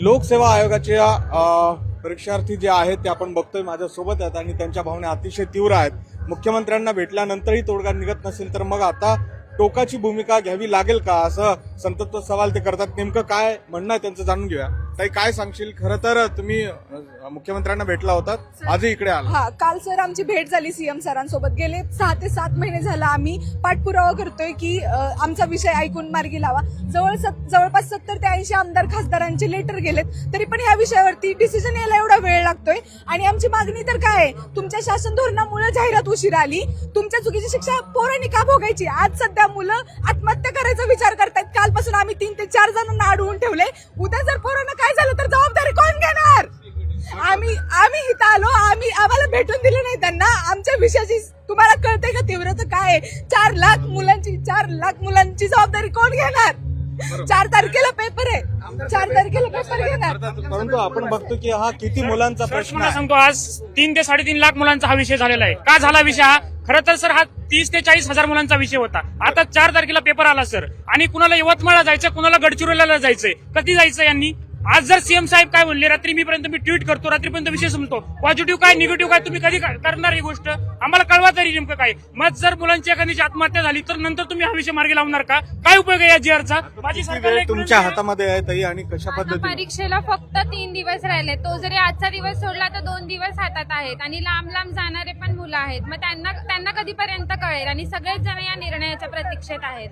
लोकसेवा आयोगाच्या परीक्षार्थी जे आहेत ते आपण बघतोय माझ्यासोबत आहेत आणि त्यांच्या भावना अतिशय तीव्र आहेत। मुख्यमंत्र्यांना भेटल्यानंतरही तोडगा निघत नसेल तर मग आता टोकाची भूमिका घ्यावी लागेल का, असं संतप्त सवाल ते करतात। नेमकं काय म्हणणं आहे त्यांचं जाणून घेऊया। ताई, काय सांगशील? खरं तर तुम्ही मुख्यमंत्र्यांना भेटला होतात, आजही इकडे आला। हा, काल सर आमची भेट झाली सीएम सरांसोबत। गेले 6 ते 7 महिने झाला आम्ही पाठपुरावा करतोय की आमचा विषय ऐकून मार्गी लावा। जवळपास 70 ते 80 आमदार खासदारांचे लेटर गेलेत, तरी पण या विषयावरती डिसिजन यायला एवढा वेळ लागतोय। आणि आमची मागणी तर काय आहे, तुमच्या शासन धोरणामुळे जाहिरात उशिरा आली, तुमच्या चुकीची शिक्षा पोरांनी का भोगायची? आज सध्या मुलं आत्महत्या करायचा विचार करतायत। कालपासून आम्ही 3 ते 4 जणांना अडवून ठेवले। उद्या जर पोरांना काय झालं तर जबाबदारी कोण घेणार? आम्ही इथं आलो, आम्हाला भेटून दिलं नाही त्यांना। आमच्या विषयाची तुम्हाला कळतंय का तीव्रता काय आहे? 4 लाख मुलांची जबाबदारी कोण घेणार? 4 तारखेला पेपर आहे, 4 तारखेला पेपर घेणार। परंतु आपण बघतो की हा किती मुलांचा प्रश्न आहे। सांगतो, आज 3 ते 3.5 लाख मुलांचा हा विषय झालेला आहे। का झाला विषय हा? खरं तर सर हा 30 ते 40 हजार मुलांचा विषय होता। आता 4 तारखेला पेपर आला सर, आणि कुणाला यवतमाळला जायचं, कुणाला गडचिरोलीला जायचंय। कधी जायचं यांनी? आज जर सीएम साहेब काय म्हणले, रात्री मी ट्विट करतो, रात्रीपर्यंत विषय संपतो। पॉझिटिव्ह काय निगेटिव्ह काय तुम्ही कधी करणार ही गोष्ट? आम्हाला कळवा तरी नेमकं काय। मग जर मुलांची एखाद्याची आत्महत्या झाली तर नंतर तुम्ही हा विषय मार्गी लावणार का? काय उपयोग आहे या जीआरचा? माझी सरकारला एक तुमच्या विनंती आहे. हातामध्ये आहे ताई, आणि कशा आता पद्धतीने परीक्षेला फक्त 3 दिवस राहिले। तो जरी आजचा दिवस सोडला तर 2 दिवस हातात आहेत, आणि लांब लांब जाणारे पण मुलं आहेत। मग त्यांना कधीपर्यंत कळेल? आणि सगळेच जण या निर्णयाच्या प्रतीक्षेत आहेत।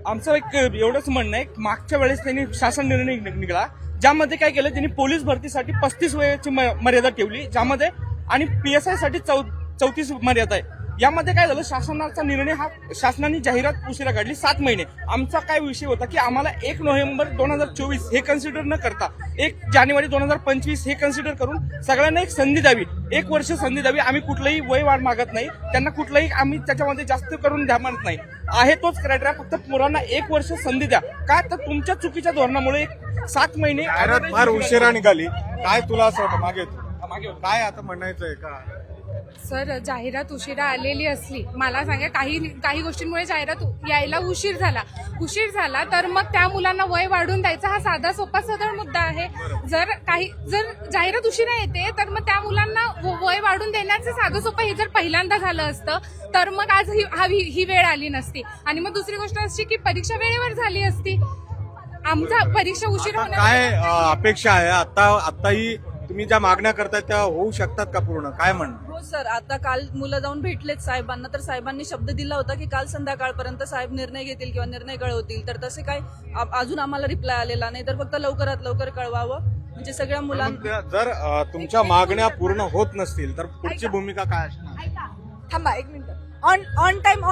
आमचं एक एवढंच म्हणणं आहे, मागच्या वेळेस त्यांनी शासन निर्णय निघाला ज्यामध्ये काय केलं, त्यांनी पोलीस भरतीसाठी 35 वयाची मर्यादा ठेवली, ज्यामध्ये आणि PSI साठी 34 मर्यादा आहे। यामध्ये काय झालं, शासनाचा निर्णय हा शासनाने जाहिरात उशिरा काढली 7 महिने। आमचा काय विषय होता की आम्हाला 1 नोव्हेंबर 2024 हे कन्सिडर न करता 1 जानेवारी 2025 हे कन्सिडर करून सगळ्यांना एक संधी द्यावी, 1 वर्ष संधी द्यावी। आम्ही कुठलंही वय वाढ मागत नाही, त्यांना कुठलंही आम्ही त्याच्यामध्ये जास्त करून द्या म्हणत नाही, आहे तोच क्रायटेरिया। फक्त मुलांना 1 वर्ष संधी द्या। का तर तुमच्या चुकीच्या धोरणामुळे 7 महिने जाहिरात फार उशिरा निघाली। काय तुला असं वाटतं? मागे काय आता म्हणायचंय का? सर, जाहिरात उशिरा आलेली असली, मला सांगा, काही गोष्टींमुळे जाहिरात यायला उशीर झाला तर मग त्या मुलांना वय वाढून द्यायचा हा साधा सोपा सरळ मुद्दा आहे। जर जाहिरात उशिरा येते तर मग त्या मुलांना वय वाढून देण्याचं साधं सोपं हे जर पहिल्यांदा झालं असतं तर मग आज ही वेळ आली नसती। आणि मग दुसरी गोष्ट अशी की परीक्षा वेळेवर झाली असती। आमचा परीक्षा उशिरा काय अपेक्षा आहे आताही तुम्ही ज्या मागण्या करताय त्या होऊ शकतात का पूर्ण? काय म्हणणं? हो सर, आता काल मुलं जाऊन भेटलेत साहेबांना, तर साहेबांनी शब्द दिला होता की काल संध्याकाळपर्यंत साहेब निर्णय घेतील किंवा निर्णय कळवतील। तर तसे काय अजून आम्हाला रिप्लाय आलेला नाही, तर फक्त लवकरात लवकर कळवावं, म्हणजे सगळ्या मुलांना। जर तुमच्या मागण्या पूर्ण होत नसतील तर पुढची भूमिका काय असणार? थांबा 1 मिनिट। ऑन टाइम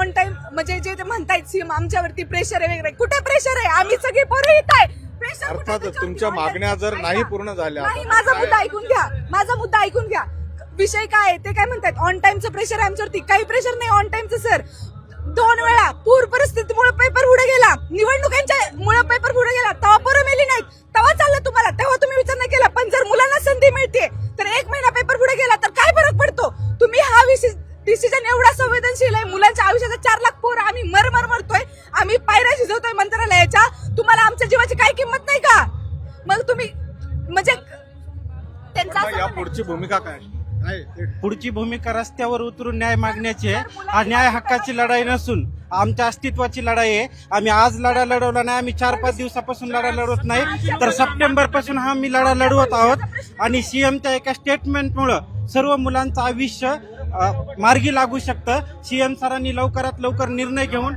म्हणजे जे ते म्हणतायत सीएम आमच्यावरती प्रेशर आहे वगैरे, कुठे प्रेशर आहे? आम्ही सगळे पोरं येत आहे। अर्थातच तुमच्या मागण्या जर नाही पूर्ण झाल्या, नाही, माझा मुद्दा ऐकून घ्या। विषय काय आहे ते काय म्हणतात? ऑन टाइमचं प्रेशर आहे आमच्यावरती। काही प्रेशर नाही ऑन टाइमचं सर। 2 वेळा पूर परिस्थितीमुळे पेपर पुढे गेला, निवडणुकांच्या मुळे पेपर पुढे गेला, तेव्हा पोरं मेली नाहीत, तेव्हा चाललं तुम्हाला, तेव्हा तुम्ही विचार नाही केला। पण जर मुलांना संधी मिळते तर 1 महिना पेपर पुढे गेला तर काय फरक पडतो? तुम्ही हा डिसिजन एवढा संवेदनशील आहे। मुलांच्या आयुष्याचा 4 लाख पोरं आम्ही मरतोय, आम्ही पायऱ्या शिजवतोय मंत्रालयाच्या। तुम्हाला आमच्या जीवाची काही किंमत नाही का? मग तुम्ही म्हणजे त्यांचा या पुढची भूमिका काय? पुढची भूमिका रस्त्यावर उतरून न्याय मागण्याची आहे। हा न्याय हक्काची लढाई नसून आमच्या अस्तित्वाची लढाई आहे। आम्ही आज लढा लढवला नाही, आम्ही 4-5 दिवसापासून लढा लढवत नाही, तर सप्टेंबर पासून हा आम्ही लढा लढवत आहोत। आणि सीएमच्या एका स्टेटमेंटमुळं सर्व मुलांचं आयुष्य मार्गी लागू शकतं। सीएम सरांनी लवकरात लवकर निर्णय घेऊन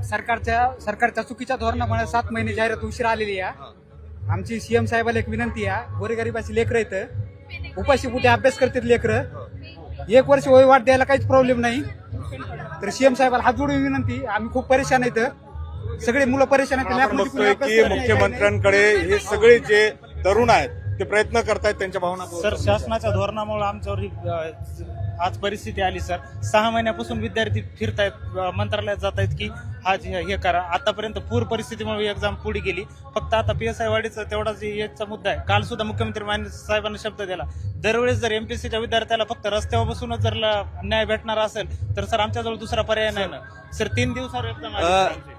सरकारच्या चुकीच्या धोरणामुळे 7 महिने जाहिरात उशीर आलेली आहे। आमची सीएम साहेबाला एक विनंती आहे, गोरेगरिबाची लेकरं येतं, उपाशी कुठे अभ्यास करतात लेकरं, 1 वर्ष वय वाट द्यायला काहीच प्रॉब्लेम नाही। तर सीएम साहेबाला हात जोडून विनंती, आम्ही खूप परेशान आहेत, सगळे मुलं परेशान आहेत। आपण बघतोय की मुख्यमंत्र्यांकडे हे सगळे जे तरुण आहेत ते प्रयत्न करतायत, त्यांच्या भावना सर शासनाच्या धोरणामुळे आमच्यावर ही आज परिस्थिती आली सर। 6 महिन्यापासून विद्यार्थी फिरतायत, मंत्रालयात जात आहेत की आज हे करा। आतापर्यंत पूर परिस्थितीमुळे एक्झाम पुढे गेली, फक्त आता PSI वाढीचा तेवढाच याचा मुद्दा आहे। काल सुद्धा मुख्यमंत्री साहेबांना शब्द दिला, दरवेळेस जर MPSCच्या विद्यार्थ्याला फक्त रस्त्यावर बसूनच जर न्याय भेटणार असेल तर सर आमच्याजवळ दुसरा पर्याय नाही ना। सर 3 दिवसावर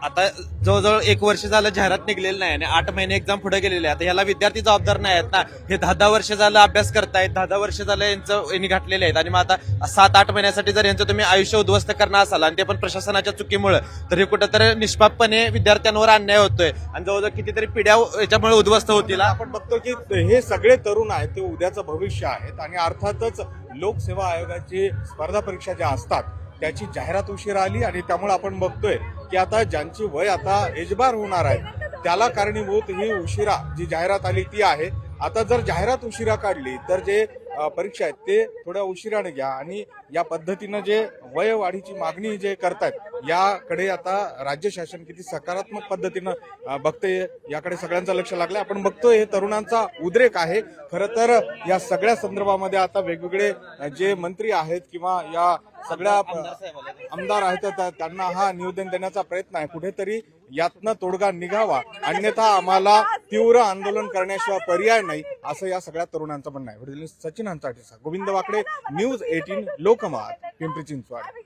आता जवळजवळ 1 वर्ष झालं जाहिरात निघलेली नाही आणि 8 महिने एक्झाम पुढे गेलेले आहे. आता ह्याला विद्यार्थी जबाबदार नाही आहेत ना. हे 10-10 वर्ष झालं अभ्यास करतायत, 10-10 वर्ष झालं यांनी घातलेले आहेत आणि मग आता 7-8 महिन्यासाठी जर यांचं तुम्ही आयुष्य उद्ध्वस्त करणार असाल आणि ते पण प्रशासनाच्या चुकीमुळे, तर हे कुठंतरी निष्पापपणे विद्यार्थ्यांवर अन्याय होतोय आणि जवळजवळ कितीतरी पिढ्या याच्यामुळे उद्ध्वस्त होतील. आपण बघतो की हे सगळे तरुण आहेत ते उद्याचं भविष्य आहेत आणि अर्थातच लोकसेवा आयोगाची स्पर्धा परीक्षा ज्या असतात त्याची जाहिरात उशिरा आली आणि त्यामुळे आपण बघतोय की आता ज्यांची वय आता एजबार होणार आहे त्याला कारणीभूत ही उशिरा जी जाहिरात आली ती आहे. आता जर जाहिरात उशिरा काढली तर जे परीक्षा आहेत ते थोड्या उशिराने घ्या आणि या पद्धतीनं जे वयवाढीची मागणी जे करतायत याकडे आता राज्य शासन किती सकारात्मक पद्धतीनं बघते याकडे सगळ्यांचं लक्ष लागलंय. आपण बघतोय हे तरुणांचा उद्रेक आहे. खरं तर या सगळ्या संदर्भामध्ये आता वेगवेगळे जे मंत्री आहेत किंवा या सगळ्या आमदार आहेत त्यांना हा निवेदन देण्याचा प्रयत्न आहे. कुठेतरी यातनं तोडगा निघावा, अन्यथा आम्हाला तीव्र आंदोलन करण्याशिवाय पर्याय नाही असं या सगळ्या तरुणांचं म्हणणं आहे. सचिन हंचाटे, गोविंद वाकडे, न्यूज 18 लोकमत, पिंपरी चिंचवड.